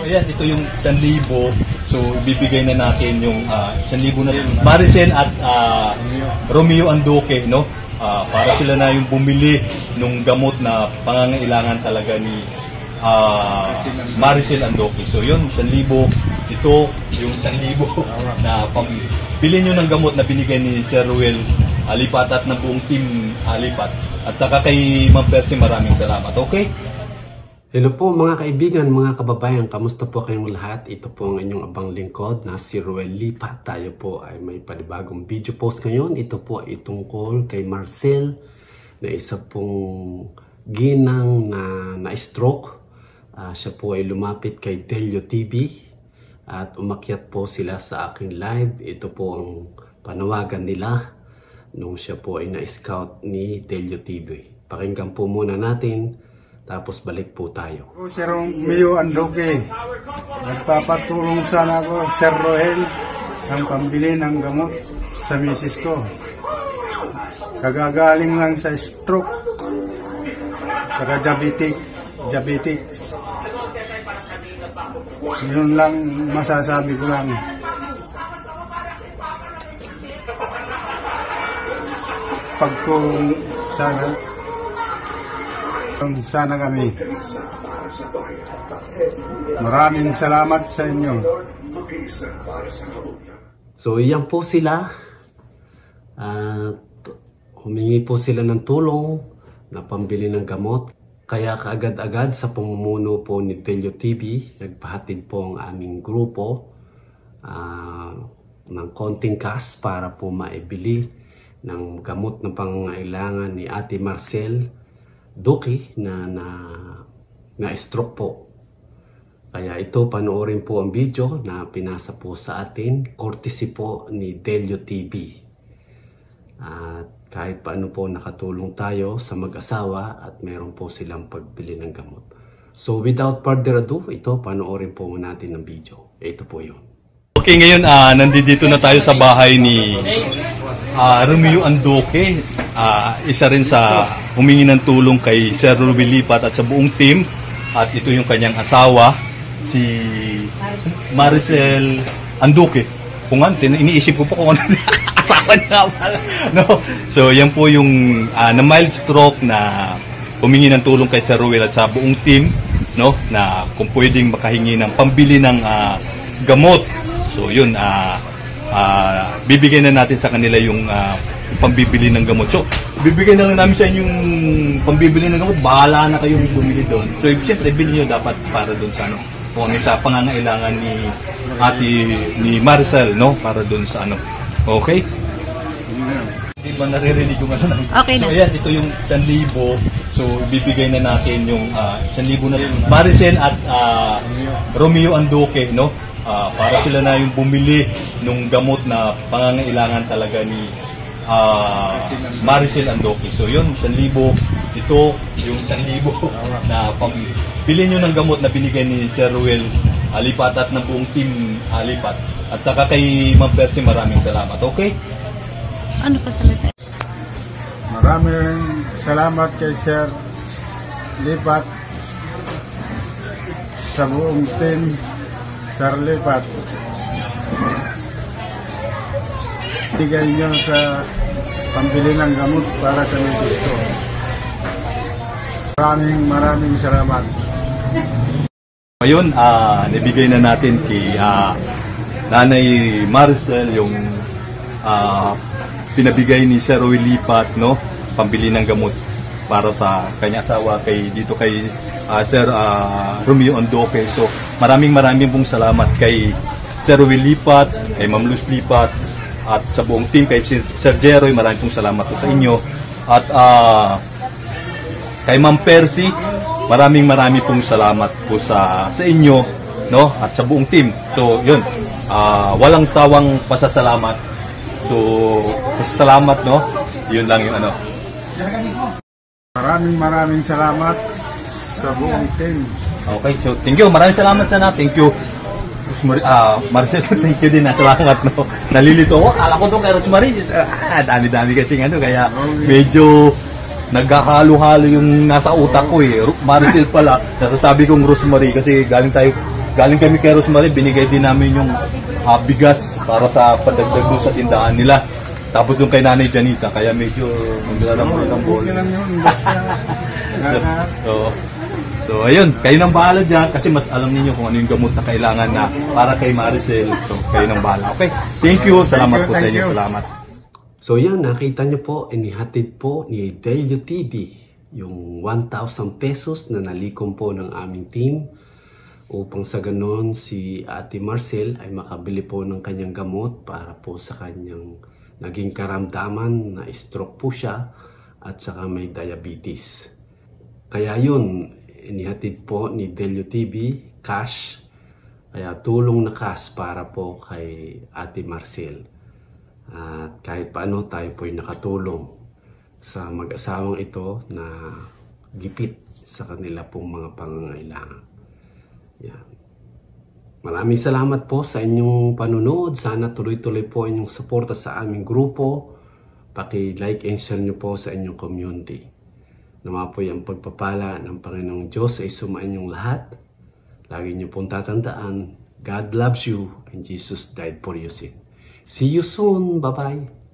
ayan, ito yung 1,000. So, ibibigay na natin yung 1,000 na Maricel at Romeo Andoque, no? Para sila na yung bumili nung gamot na pangangailangan talaga ni Maricel Andoque. So, yun, 1,000. Ito, yung 1,000 na pambili nyo ng gamot na binigay ni Sir Ruel Lipat at ng buong team Lipat. At saka kay Ma'am Percy, maraming salamat. Okay? Hello po mga kaibigan, mga kababayan, kamusta po kayong lahat? Ito po ang inyong abang lingkod na si Ruel Lipat. Tayo po ay may panibagong video post ngayon. Ito po ay tungkol kay Marcel na isa pong ginang na stroke. Siya po ay lumapit kay Delio TV at umakyat po sila sa aking live. Ito po ang panawagan nila nung siya po ay na-scout ni Delio TV. Pakinggan po muna natin, tapos balik po tayo. Sir Romeo Andoque, nagpapatulong sana ako, Sir Roel, ng pambili ng gamot sa misis ko. Kagagaling lang sa stroke, saka diabetics. Yun lang masasabi ko lang. Pagtulong sana kami. Maraming salamat sa inyo. So iyan po sila. Humingi po sila ng tulong na pambili ng gamot. Kaya kaagad-agad sa pamumuno po ni Delio TV, nagpahatid po ang aming grupo ng konting cash para po maibili ng gamot na pangangailangan ni Ate Marcel Andoque na stroke po. Kaya ito, panoorin po ang video na pinasa po sa atin, courtesy po ni Delio TV. At kahit paano po nakatulong tayo sa mag-asawa at meron po silang pagbili ng gamot. So without further ado, ito, panoorin po natin ang video. Ito po yun. Okay, ngayon nandito na tayo sa bahay ni Romeo Andoque. Isa rin sa humingi ng tulong kay Sir Ruel Lipat at sa buong team. At ito yung kanyang asawa, si Maricel Andoque. Kung iniisip ko po kung ano asawa niya. No? So yan po yung na mild stroke na humingi ng tulong kay Sir Ruel at sa buong team, no? Na kung pwedeng makahingi ng pambili ng gamot. So yun, bibigyan na natin sa kanila yung pambibili ng gamot. So, bibigyan na lang namin sa inyo yung pambibili ng gamot. Bahala na kayong bumili doon. So, siyempre, bilhin nyo dapat para doon sa kung ano sa pangangailangan ni Maricel, no? Para doon sa Okay? Hindi ba naririnig yung Okay na. So, ayan, ito yung 1,000. So, bibigay na natin yung 1,000 na Maricel at Romeo Andoque, no? Para sila na yung bumili nung gamot na pangangailangan talaga ni Maricel Andoque. So yun, 1,000. Ito, yung 1,000 na pambili nyo ng gamot na binigay ni Sir Ruel Lipat at ng buong team Lipat. At saka kay Ma'am Percy, maraming salamat. Okay? Ano pa salita? Maraming salamat kay Sir Lipat sa buong team Sir Lipat. Bigay niyo sa pambili ng gamot para sa misis ko. Maraming salamat. Ngayon, nabigay na natin kay Nanay Maricel yung pinabigay ni Sir Ruel Lipat, no? Pambili ng gamot para sa kanya asawa, kay Sir Romeo Andoque. So, maraming pong salamat kay Sir Ruel Lipat, kay Ma'am Luz Lipat, at sa buong team, kay Sir Jeroy, maraming pong salamat po sa inyo. At kay Ma'am Percy, maraming pong salamat po sa inyo, no? At sa buong team. So, yun, walang sawang pasasalamat. So, pasasalamat, no? Yun lang yung Maraming salamat sa buong team. Okay, so thank you. Maraming salamat sana. Thank you. Marcel, thank you din. Salamat, no? Nalilito ako. Akala ko to kay Rosemary. Dami-dami kasi kaya medyo nagkakahalo-halo yung nasa utak ko eh. Marcel pala. Nasasabi kong Rosemary kasi galing tayo galing kami kay Rosemary, binigay din namin yung bigas para sa padagdag doon sa tindahan nila. Tapos doon kay Nanay Janita, kaya medyo maglalamang ang Okay bolo. lang yun. So, ayun, kayo nang bahala dyan kasi mas alam niyo kung ano yung gamot na kailangan na para kay Maricel. So, kayo nang bahala. Okay, thank you. Salamat po sa Thank inyo. you. Salamat. So yan, nakita niyo po, inihatid po ni Delio TV yung 1,000 pesos na nalikom po ng aming team upang sa ganon si Ate Marcel ay makabili po ng kanyang gamot para po sa kanyang naging karamdaman na stroke po siya at saka may diabetes. Kaya yun, inihatid po ni Delio TV cash, kaya tulong na cash para po kay Ate Marcel. At kahit paano tayo po'y nakatulong sa mag-asawang ito na gipit sa kanila pong mga pangangailangan. Yan. Maraming salamat po sa inyong panunood. Sana tuloy-tuloy po inyong suporta sa aming grupo. Paki-like and share nyo po sa inyong community. Naman po yung pagpapala ng Panginoong Diyos ay sumainyong lahat. Lagi nyo pong tatandaan, God loves you and Jesus died for your sin. See you soon. Bye-bye.